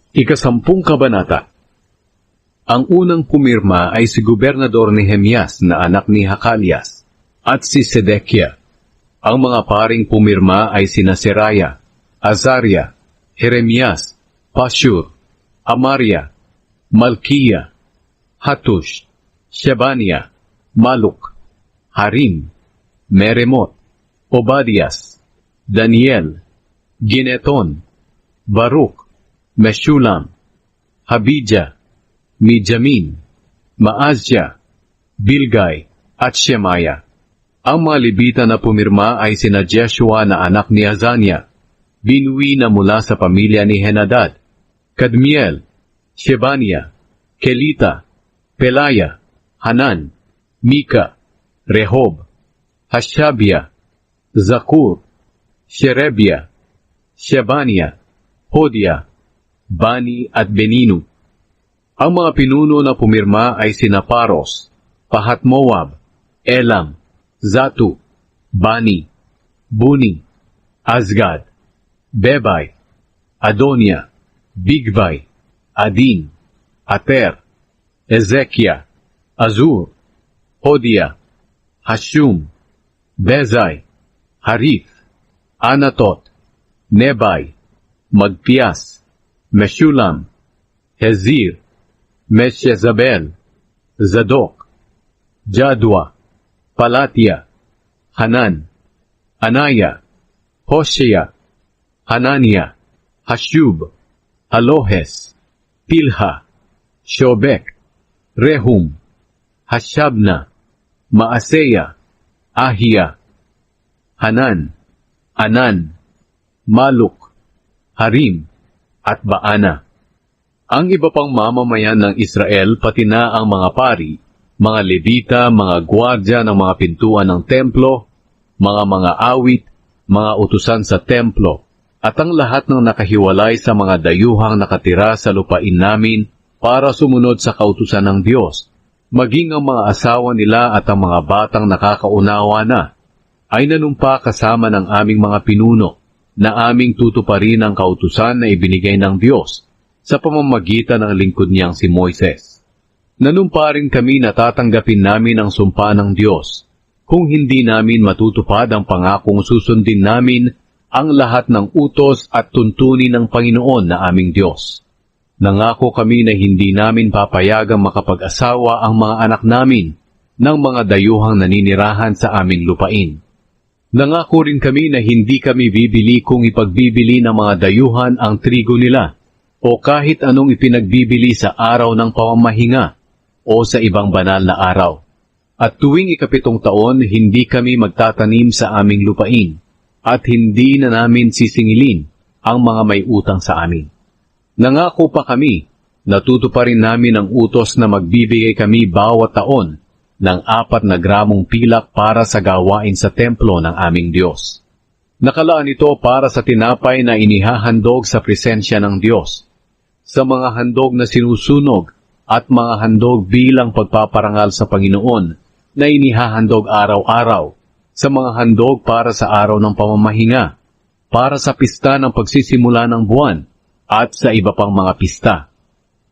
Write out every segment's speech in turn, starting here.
Ikasampung kabanata. Ang unang pumirma ay si Gobernador Nehemias na anak ni Hakalias at si Sedekia. Ang mga paring pumirma ay sina Seraya, Azaria, Jeremias, Pashur, Amaria, Malkiya, Hatush, Shebania, Maluk, Harim, Meremot, Obadias, Daniel, Gineton, Baruch, Meshulam, Habijah, Mijamin, Maazya, Bilgay, at Shemaya. Ang mga Levita na pumirma ay sina Jeshua na anak ni Azania, binuwi na mula sa pamilya ni Henadad, Kadmiel, Shebania, Kelita, Pelaya, Hanan, Mika, Rehob, Hashabia, Zakur, Sherebia, Shebania, Hodia, Bani at Beninu. Ang mga pinuno na pumirma ay sina Paros, Pahat-Moab, Elam, Zatu, Bani, Buni, Azgad, Bebay, Adonia, Bigvay, Adin, Ater, Ezekia, Azur, Hodia, Hashum, Bezai, Harith, Anatot, Nebay, Magpias, Meshulam, Hezir, Meshezabel, Zadok, Jadwa, Palatia, Hanan, Anaya, Hoshea, Hanania, Hashub, Alohes, Pilha, Shobek, Rehum, Hashabna, Maaseya, Ahia, Hanan, Anan, Maluk, Harim, at Baana. Ang iba pang mamamayan ng Israel pati na ang mga pari, mga Levita, mga gwardya ng mga pintuan ng templo, mga awit, mga utusan sa templo, at ang lahat ng nakahiwalay sa mga dayuhang nakatira sa lupain namin para sumunod sa kautusan ng Diyos, maging ang mga asawa nila at ang mga batang nakakaunawa na, ay nanumpa kasama ng aming mga pinuno na aming tutuparin ang kautusan na ibinigay ng Diyos sa pamamagitan ng lingkod niyang si Moises. Nanumpa rin kami na tatanggapin namin ang sumpa ng Diyos kung hindi namin matutupad ang pangakong susundin namin ang lahat ng utos at tuntunin ng Panginoon na aming Diyos. Nangako kami na hindi namin papayagang makapag-asawa ang mga anak namin ng mga dayuhang naninirahan sa aming lupain. Nangako rin kami na hindi kami bibili kung ipagbibili ng mga dayuhan ang trigo nila o kahit anong ipinagbibili sa araw ng pamamahinga o sa ibang banal na araw. At tuwing ika-7 taon, hindi kami magtatanim sa aming lupain at hindi na namin sisingilin ang mga may utang sa amin. Nangako pa kami na tutuparin namin ang utos na magbibigay kami bawat taon ng 4 na gramong pilak para sa gawain sa templo ng aming Diyos. Nakalaan ito para sa tinapay na inihahandog sa presensya ng Diyos, sa mga handog na sinusunog at mga handog bilang pagpaparangal sa Panginoon na inihahandog araw-araw, sa mga handog para sa araw ng pamamahinga, para sa pista ng pagsisimula ng buwan, at sa iba pang mga pista.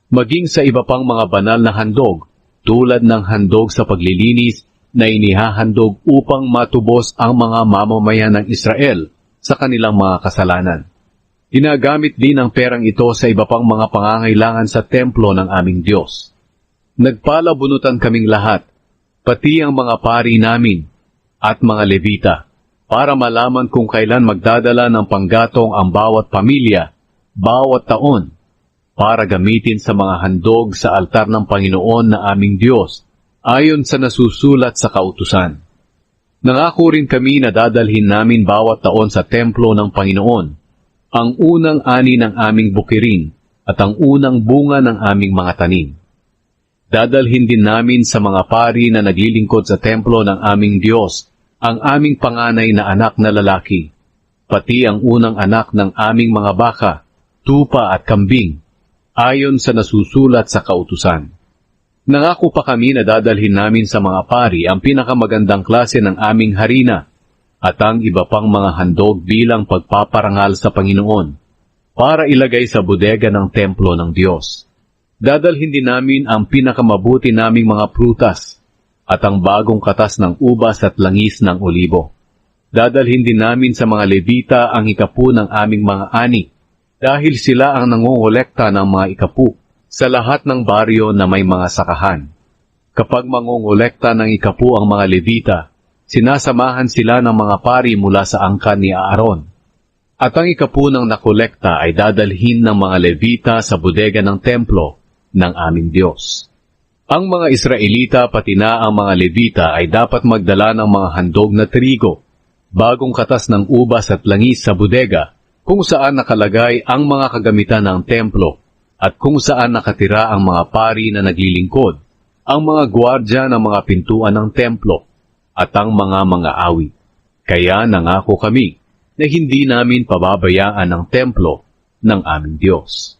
Maging sa iba pang mga banal na handog, tulad ng handog sa paglilinis na inihahandog upang matubos ang mga mamamayan ng Israel sa kanilang mga kasalanan. Ginagamit din ang perang ito sa iba pang mga pangangailangan sa templo ng aming Diyos. Nagpalabunutan kaming lahat, pati ang mga pari namin at mga Levita, para malaman kung kailan magdadala ng panggatong ang bawat pamilya, bawat taon, para gamitin sa mga handog sa altar ng Panginoon na aming Diyos, ayon sa nasusulat sa kautusan. Nangako rin kami na dadalhin namin bawat taon sa templo ng Panginoon, ang unang ani ng aming bukirin at ang unang bunga ng aming mga tanim. Dadalhin din namin sa mga pari na naglilingkod sa templo ng aming Diyos ang aming panganay na anak na lalaki, pati ang unang anak ng aming mga baka, tupa at kambing, ayon sa nasusulat sa kautusan. Nangako pa kami na dadalhin namin sa mga pari ang pinakamagandang klase ng aming harina at ang iba pang mga handog bilang pagpaparangal sa Panginoon, para ilagay sa bodega ng templo ng Diyos. Dadalhin din namin ang pinakamabuti naming mga prutas at ang bagong katas ng ubas at langis ng olibo. Dadalhin din namin sa mga Levita ang ikapu ng aming mga ani dahil sila ang nangongolekta ng mga ikapu sa lahat ng baryo na may mga sakahan. Kapag mangongolekta ng ikapu ang mga Levita, sinasamahan sila ng mga pari mula sa angkan ni Aaron. At ang ikapu ng nakolekta ay dadalhin ng mga Levita sa bodega ng templo ng aming Diyos. Ang mga Israelita pati na ang mga Levita ay dapat magdala ng mga handog na trigo, bagong katas ng ubas at langis sa bodega, kung saan nakalagay ang mga kagamitan ng templo at kung saan nakatira ang mga pari na naglilingkod, ang mga gwardya ng mga pintuan ng templo, at ang mga awit. Kaya nangako kami na hindi namin pababayaan ang templo ng aming Diyos.